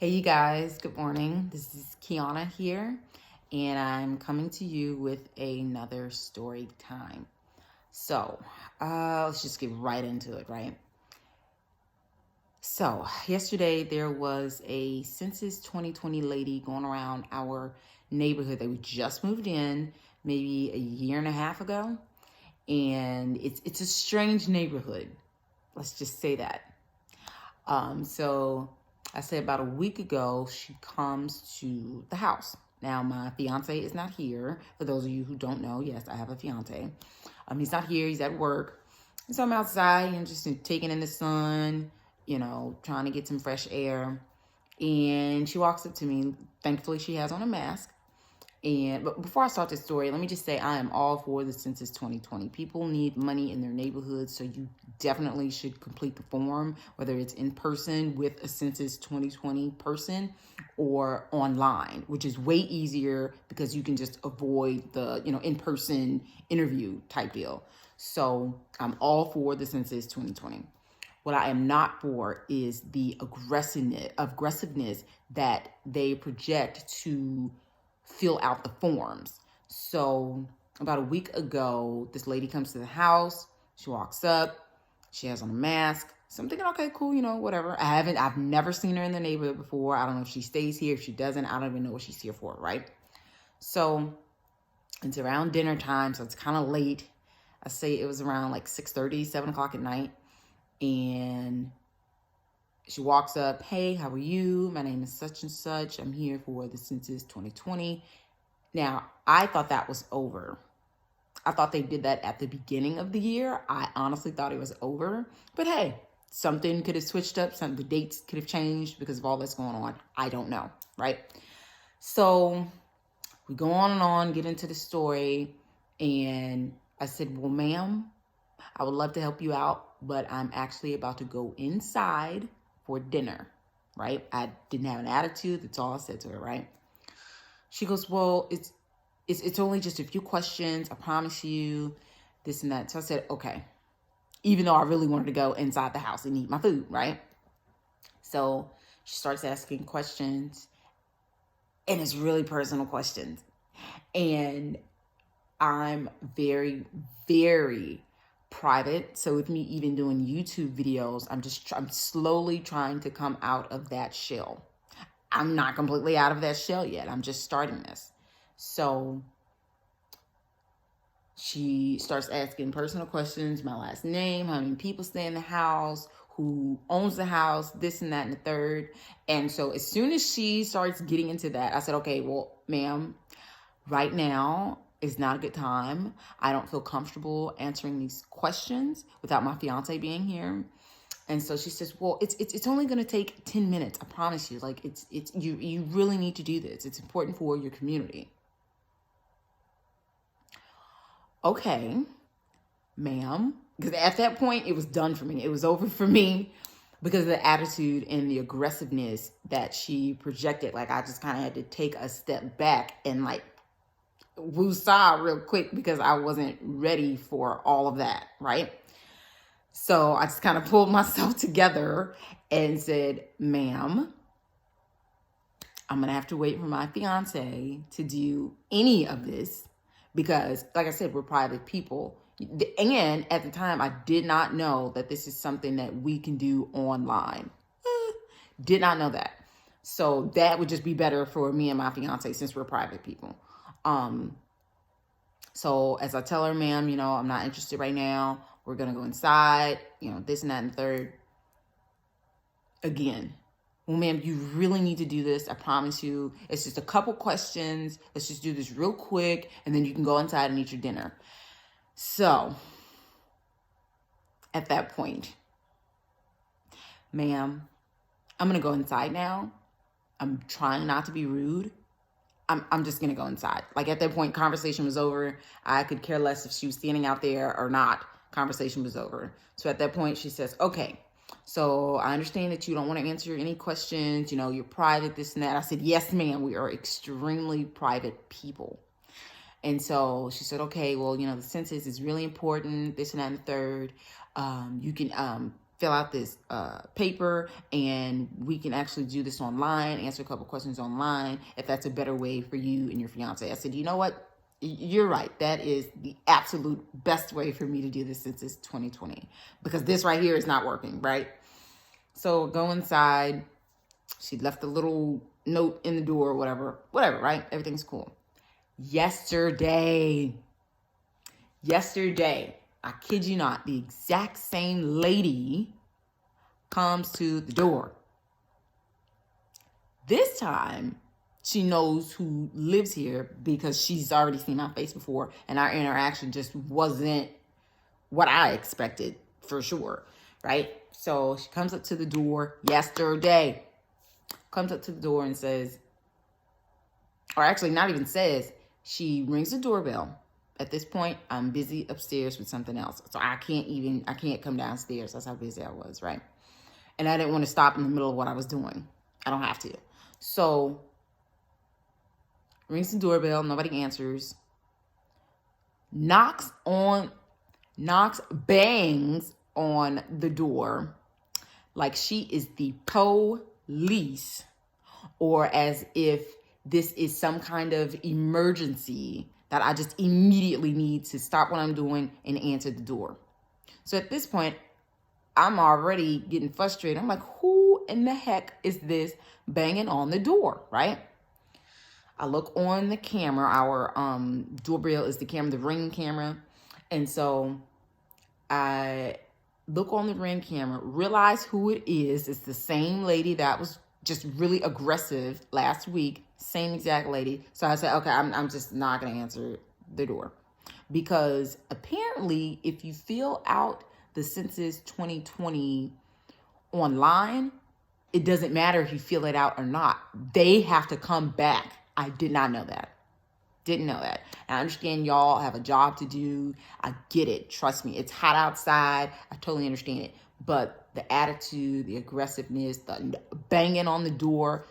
Hey, you guys, good morning. This is Kiana here, and I'm coming to you with another story time. So, let's just get right into it, right? So, yesterday there was a Census 2020 lady going around our neighborhood that we just moved in maybe a year and a half ago, and it's a strange neighborhood. Let's just say that. So I say about a week ago, she comes to the house. Now, my fiance is not here. For those of you who don't know, yes, I have a fiance. He's not here. He's at work. And so I'm outside and just taking in the sun, trying to get some fresh air. And she walks up to me. Thankfully, she has on a mask. But before I start this story, let me just say I am all for the Census 2020. People need money in their neighborhoods, so you definitely should complete the form, whether it's in person with a Census 2020 person or online, which is way easier because you can just avoid the, in-person interview type deal. So I'm all for the Census 2020. What I am not for is the aggressiveness that they project to fill out the forms. So about a week ago, this lady comes to the house. She walks up. She has on a mask. So I'm thinking, okay, cool, whatever. I've never seen her in the neighborhood before. I don't know if she stays here. If she doesn't, I don't even know what she's here for, right? So it's around dinner time, so it's kind of late. I say it was around like 6:30, 7 o'clock at night. And she walks up, hey, how are you? My name is such and such. I'm here for the Census 2020. Now, I thought that was over. I thought they did that at the beginning of the year. I honestly thought it was over. But hey, something could have switched up. The dates could have changed because of all that's going on. I don't know, right? So we go on, get into the story. And I said, well, ma'am, I would love to help you out, but I'm actually about to go inside for dinner, right? I didn't have an attitude. That's all I said to her, right? She goes, well, it's only just a few questions. I promise you this and that. So I said, okay, even though I really wanted to go inside the house and eat my food, right? So she starts asking questions, and it's really personal questions. And I'm very, very private. So with me even doing YouTube videos, I'm slowly trying to come out of that shell. I'm not completely out of that shell yet. I'm just starting this. So she starts asking personal questions, my last name, how many people stay in the house, who owns the house, this and that and the third. And so as soon as she starts getting into that, I said, okay, well, ma'am, right now is not a good time. I don't feel comfortable answering these questions without my fiance being here. And so she says, well, it's only going to take 10 minutes. I promise you. Like you really need to do this. It's important for your community. Okay, ma'am. Because at that point, it was done for me. It was over for me because of the attitude and the aggressiveness that she projected. Like I just kind of had to take a step back and like woosah real quick because I wasn't ready for all of that, right? So I just kind of pulled myself together and said, ma'am, I'm going to have to wait for my fiance to do any of this because, like I said, we're private people. And at the time, I did not know that this is something that we can do online. Did not know that. So that would just be better for me and my fiance since we're private people. So as I tell her, ma'am, I'm not interested right now. We're going to go inside, this and that and the third. Again, well, ma'am, you really need to do this. I promise you. It's just a couple questions. Let's just do this real quick, and then you can go inside and eat your dinner. So at that point, ma'am, I'm going to go inside now. I'm trying not to be rude. I'm just going to go inside. Like at that point, conversation was over. I could care less if she was standing out there or not. Conversation was over. So at that point, she says, okay, so I understand that you don't want to answer any questions. You're private, this and that. I said, yes, ma'am. We are extremely private people. And so she said, okay, well, the census is really important, this and that and the third. You can fill out this paper, and we can actually do this online, answer a couple questions online, if that's a better way for you and your fiance. I said, you know what? You're right. That is the absolute best way for me to do this since it's 2020, because this right here is not working, right? So go inside. She left a little note in the door, whatever, right? Everything's cool. Yesterday, I kid you not, the exact same lady comes to the door. This time, she knows who lives here because she's already seen my face before, and our interaction just wasn't what I expected, for sure, right? So she comes up to the door yesterday, and says, or actually not even says, she rings the doorbell. At this point, I'm busy upstairs with something else. So I can't come downstairs. That's how busy I was, right? And I didn't want to stop in the middle of what I was doing. I don't have to. So rings the doorbell, nobody answers. Bangs on the door like she is the police, or as if this is some kind of emergency that I just immediately need to stop what I'm doing and answer the door. So at this point, I'm already getting frustrated. I'm like, who in the heck is this banging on the door, right? I look on the camera. Our doorbell is the camera, the Ring camera. And so I look on the Ring camera, realize who it is. It's the same lady that was just really aggressive last week. Same exact lady. So I said, okay, I'm just not going to answer the door. Because apparently, if you fill out the Census 2020 online, it doesn't matter if you fill it out or not. They have to come back. I did not know that. Didn't know that. I understand y'all have a job to do. I get it. Trust me. It's hot outside. I totally understand it. But the attitude, the aggressiveness, the banging on the door,